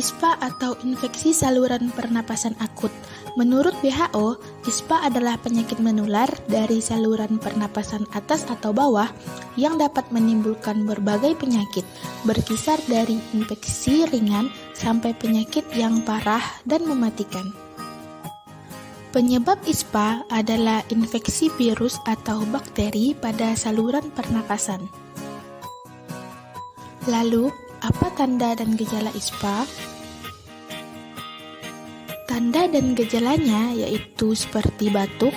ISPA atau infeksi saluran pernapasan akut. Menurut WHO, ISPA adalah penyakit menular dari saluran pernapasan atas atau bawah yang dapat menimbulkan berbagai penyakit, berkisar dari infeksi ringan sampai penyakit yang parah dan mematikan. Penyebab ISPA adalah infeksi virus atau bakteri pada saluran pernapasan. Lalu, apa tanda dan gejala ISPA? Tanda dan gejalanya yaitu seperti batuk,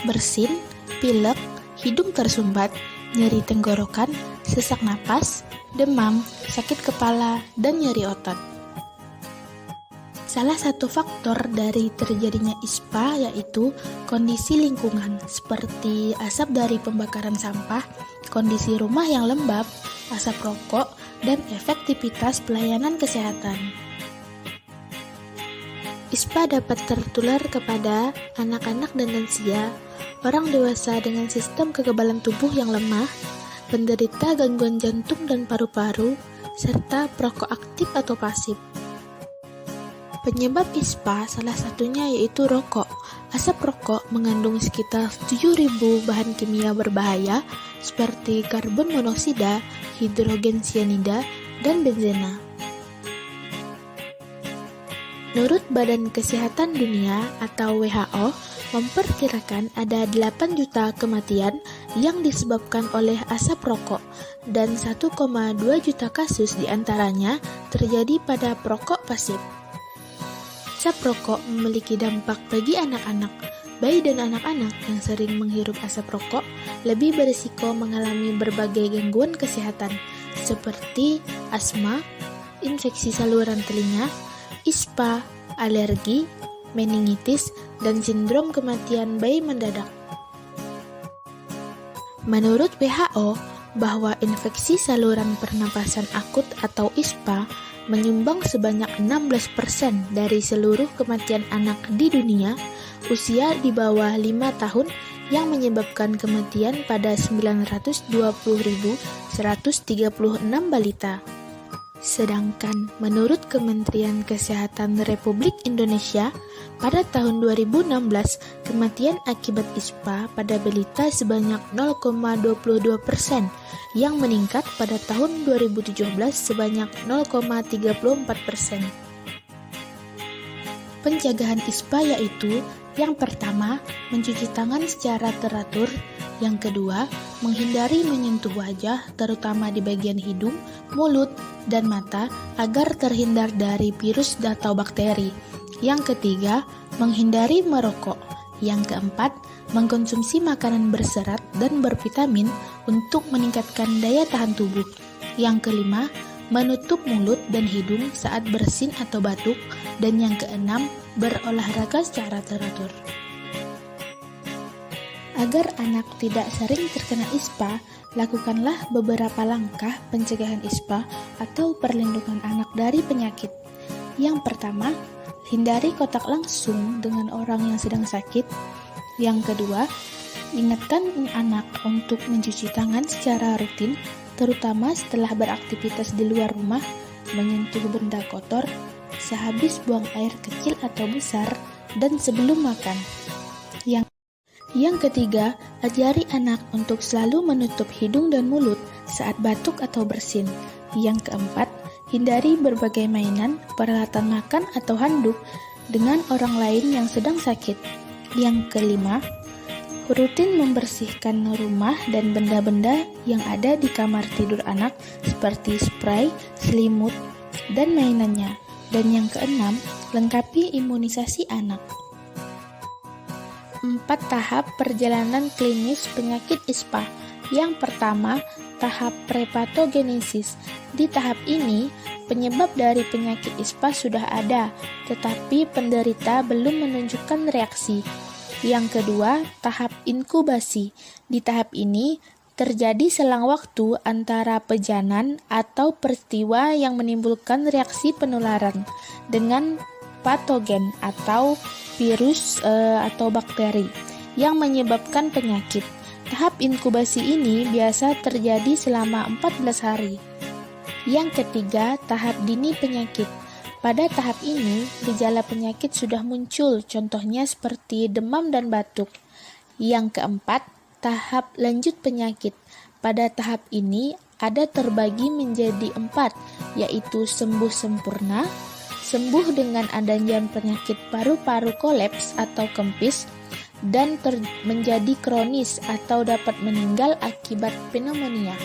bersin, pilek, hidung tersumbat, nyeri tenggorokan, sesak napas, demam, sakit kepala, dan nyeri otot. Salah satu faktor dari terjadinya ISPA yaitu kondisi lingkungan seperti asap dari pembakaran sampah, kondisi rumah yang lembab, asap rokok, dan efektivitas pelayanan kesehatan. ISPA dapat tertular kepada anak-anak dan lansia, orang dewasa dengan sistem kekebalan tubuh yang lemah, penderita gangguan jantung dan paru-paru, serta perokok aktif atau pasif. Penyebab ISPA salah satunya yaitu rokok. Asap rokok mengandung sekitar 7.000 bahan kimia berbahaya seperti karbon monoksida, hidrogen sianida, dan benzena. Menurut Badan Kesehatan Dunia atau WHO, memperkirakan ada 8 juta kematian yang disebabkan oleh asap rokok dan 1,2 juta kasus diantaranya terjadi pada perokok pasif. Asap rokok memiliki dampak bagi anak-anak. Bayi dan anak-anak yang sering menghirup asap rokok lebih berisiko mengalami berbagai gangguan kesehatan seperti asma, infeksi saluran telinga, ISPA, alergi, meningitis, dan sindrom kematian bayi mendadak. Menurut WHO, bahwa infeksi saluran pernapasan akut atau ISPA menyumbang sebanyak 16% dari seluruh kematian anak di dunia usia di bawah 5 tahun yang menyebabkan kematian pada 920.136 balita. Sedangkan menurut Kementerian Kesehatan Republik Indonesia, pada tahun 2016 kematian akibat ISPA pada balita sebanyak 0,22%, yang meningkat pada tahun 2017 sebanyak 0,34%. Pencegahan ISPA yaitu yang pertama, mencuci tangan secara teratur. Yang kedua, menghindari menyentuh wajah, terutama di bagian hidung, mulut, dan mata, agar terhindar dari virus atau bakteri. Yang ketiga, menghindari merokok. Yang keempat, mengkonsumsi makanan berserat dan bervitamin untuk meningkatkan daya tahan tubuh. Yang kelima, menutup mulut dan hidung saat bersin atau batuk. Dan yang keenam, berolahraga secara teratur. Agar anak tidak sering terkena ISPA, lakukanlah beberapa langkah pencegahan ISPA atau perlindungan anak dari penyakit. Yang pertama, hindari kontak langsung dengan orang yang sedang sakit. Yang kedua, ingatkan anak untuk mencuci tangan secara rutin, terutama setelah beraktivitas di luar rumah, menyentuh benda kotor, sehabis buang air kecil atau besar, dan sebelum makan. Yang ketiga, ajari anak untuk selalu menutup hidung dan mulut saat batuk atau bersin. Yang keempat, hindari berbagai mainan, peralatan makan atau handuk dengan orang lain yang sedang sakit. Yang kelima, rutin membersihkan rumah dan benda-benda yang ada di kamar tidur anak seperti spray, selimut, dan mainannya. Dan yang keenam, lengkapi imunisasi anak. 4 tahap perjalanan klinis penyakit ISPA. Yang pertama, tahap prepatogenesis. Di tahap ini, penyebab dari penyakit ISPA sudah ada, tetapi penderita belum menunjukkan reaksi. Yang kedua, tahap inkubasi. Di tahap ini, terjadi selang waktu antara pejanan atau peristiwa yang menimbulkan reaksi penularan dengan patogen atau virus atau bakteri yang menyebabkan penyakit. Tahap inkubasi ini biasa terjadi selama 14 hari. Yang ketiga, tahap dini penyakit. Pada tahap ini, gejala penyakit sudah muncul, contohnya seperti demam dan batuk. Yang keempat, tahap lanjut penyakit. Pada tahap ini ada terbagi menjadi 4, yaitu sembuh sempurna, sembuh dengan adanya penyakit paru-paru kolaps atau kempis, dan menjadi kronis atau dapat meninggal akibat pneumonia.